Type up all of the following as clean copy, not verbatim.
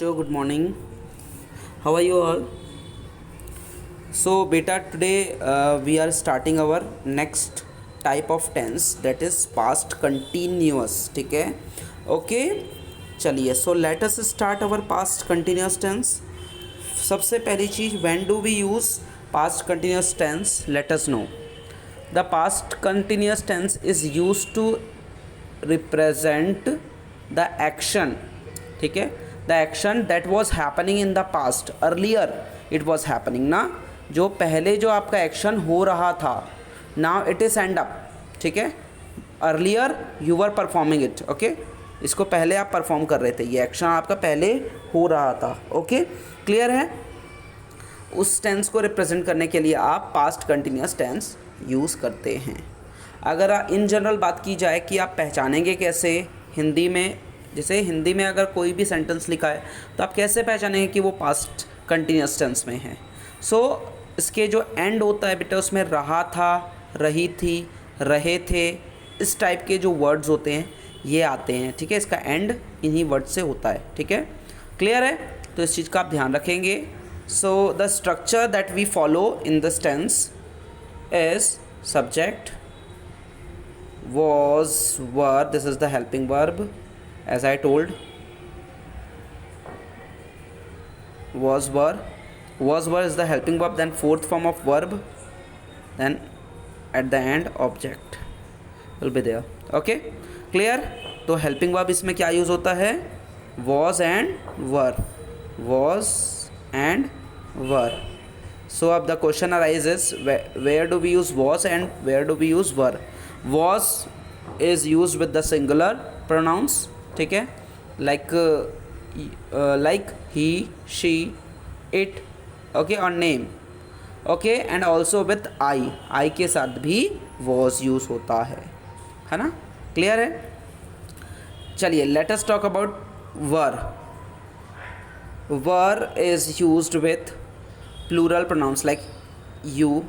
So good morning. How are you all? So beta today we are starting our next type of tense, that is past continuous. ठीक है? Okay. चलिए. So let us start our past continuous tense. सबसे पहली चीज़, when do we use past continuous tense? Let us know. The past continuous tense is used to represent the action. ठीक है, the action that was happening in the past, earlier it was happening ना, जो पहले जो आपका action हो रहा था, now it is and up. ठीक है, earlier you were performing it. Okay, इसको पहले आप परफॉर्म कर रहे थे, ये एक्शन आपका पहले हो रहा था. ओके, क्लियर है. उस टेंस को रिप्रेजेंट करने के लिए आप पास्ट कंटिन्यूस टेंस यूज़ करते हैं. अगर इन जनरल बात की जाए कि आप पहचानेंगे कैसे हिंदी में, जैसे हिंदी में अगर कोई भी सेंटेंस लिखा है तो आप कैसे पहचानेंगे कि वो पास्ट कंटिन्यूस टेंस में है. सो इसके जो एंड होता है बेटा, उसमें रहा था, रही थी, रहे थे, इस टाइप के जो वर्ड्स होते हैं ये आते हैं. ठीक है, इसका एंड इन्हीं वर्ड से होता है. ठीक है, क्लियर है. तो इस चीज़ का आप ध्यान रखेंगे. So the structure that we follow in this tense is subject, was, were, this is the helping verb as I told, was, were is the helping verb, then fourth form of verb, then at the end object will be there. Okay, clear. तो helping verb इसमें क्या use होता है, was and were, was and were. So अब the question arises, where do we use was and where do we use were. Was is used with the singular pronouns. ठीक है, like he, she, it. Okay, और name. Okay, and also with I के साथ भी was use होता है ना. Clear है. चलिए, let us talk about were. Were is used with plural pronouns like you,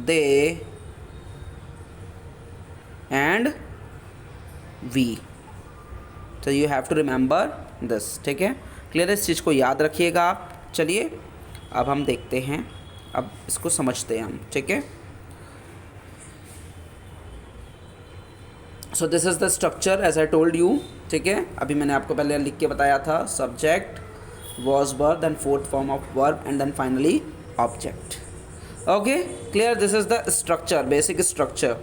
they and we. So you have to remember this. ठीक है, क्लियर है. इस चीज़ को याद रखिएगा आप. चलिए अब हम देखते हैं, अब इसको समझते हैं हम. ठीक है, so this is the structure as I told you. ठीक है, अभी मैंने आपको पहले लिख के बताया था, subject, was, were, then fourth form of verb and then finally object. Okay, clear. This is the structure, basic structure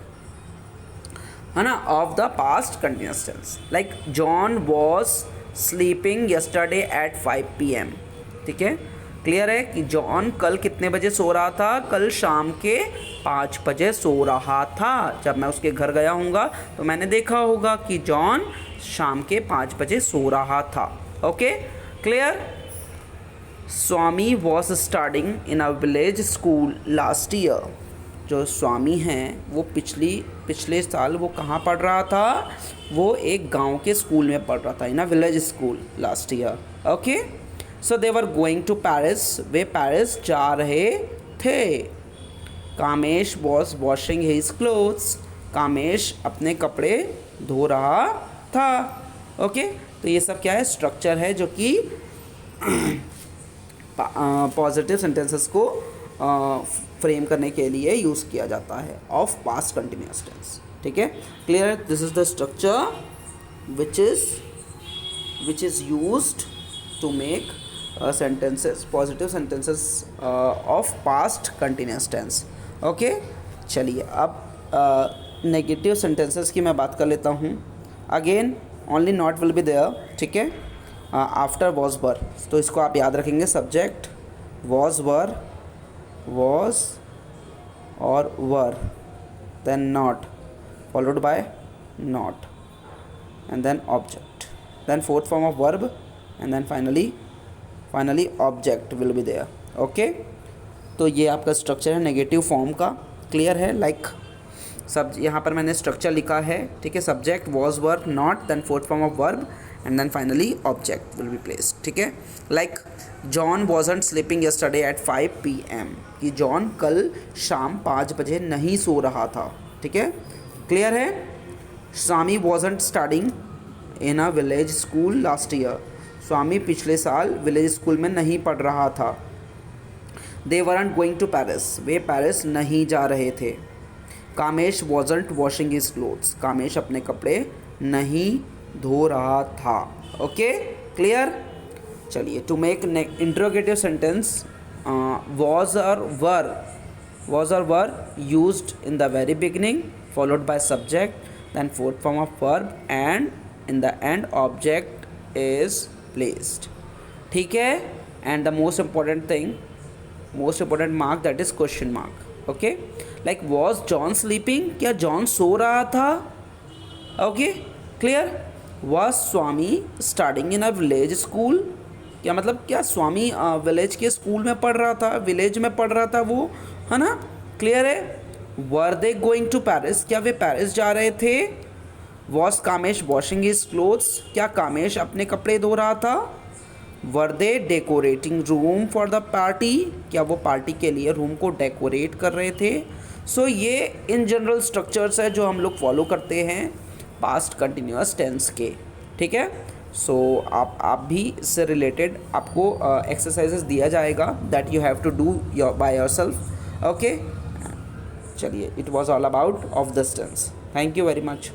है ना, of the past continuous tense. Like John was sleeping yesterday at 5 PM. ठीक है, clear है कि John कल कितने बजे सो रहा था, कल शाम के 5 बजे सो रहा था. जब मैं उसके घर गया हूँगा तो मैंने देखा होगा कि जॉन शाम के 5 बजे सो रहा था. Okay, clear. Swami was studying in a village school last year. जो स्वामी हैं वो पिछले साल वो कहाँ पढ़ रहा था, वो एक गांव के स्कूल में पढ़ रहा था, in a village school last year. Okay, so they were going to Paris. वे पेरिस जा रहे थे. Kamesh was washing his clothes. Kamesh अपने कपड़े धो रहा था. ओके, तो ये सब क्या है, स्ट्रक्चर है जो कि पॉजिटिव सेंटेंसेस को फ्रेम करने के लिए यूज़ किया जाता है ऑफ पास्ट कंटिन्यूस टेंस. ठीक है, clear. This is the structure which is used to make sentences, positive sentences of past continuous tense. Okay, चलिए अब नेगेटिव सेंटेंसेस की मैं बात कर लेता हूँ. Again only not will be there. ठीक है, आफ्टर वॉज वर. तो इसको आप याद रखेंगे, सब्जेक्ट वॉज, वर, वॉज और were, then not followed by not and then object, then fourth form of verb and then finally object will be there. Okay, तो ये आपका स्ट्रक्चर है नेगेटिव फॉर्म का. क्लियर है. लाइक सब यहाँ पर मैंने स्ट्रक्चर लिखा है. ठीक है, subject was, were, not, then fourth form of verb and then finally object will be placed. ठीक है, like John wasn't sleeping yesterday eight 5 PM. कि जॉन कल शाम 5 बजे नहीं सो रहा था. ठीक है, क्लियर है. Swami wasn't studying in a village school last year. Swami पिछले साल विलेज स्कूल में नहीं पढ़ रहा था। They weren't going to Paris, वे पेरिस नहीं जा रहे थे। Kamesh wasn't washing his clothes, Kamesh अपने कपड़े नहीं धो रहा था। Okay, clear. चलिए, to make interrogative sentence, was और were used in the very beginning, followed by subject, then fourth form of verb, and in the end object is placed. ठीक है, and the most important mark, that is question mark. Okay, like was John sleeping, क्या John सो रहा था? Okay, clear. Was Swami studying in a village school, क्या मतलब क्या स्वामी village के school में पढ़ रहा था, विलेज में पढ़ रहा था वो, है ना? क्लियर है। Were they going to Paris, क्या वे पेरिस जा रहे थे? Was Kamesh washing his clothes, क्या कामेश अपने कपड़े धो रहा था? Were they decorating room for the party, क्या वो पार्टी के लिए रूम को डेकोरेट कर रहे थे? सो ये इन जनरल स्ट्रक्चर्स है जो हम लोग फॉलो करते हैं पास्ट कंटिन्यूअस टेंस के। ठीक है, सो आप भी इससे रिलेटेड आपको एक्सरसाइजेस दिया जाएगा that you have to do by yourself. Okay, चलिए, it was all about of this tense. Thank you very much.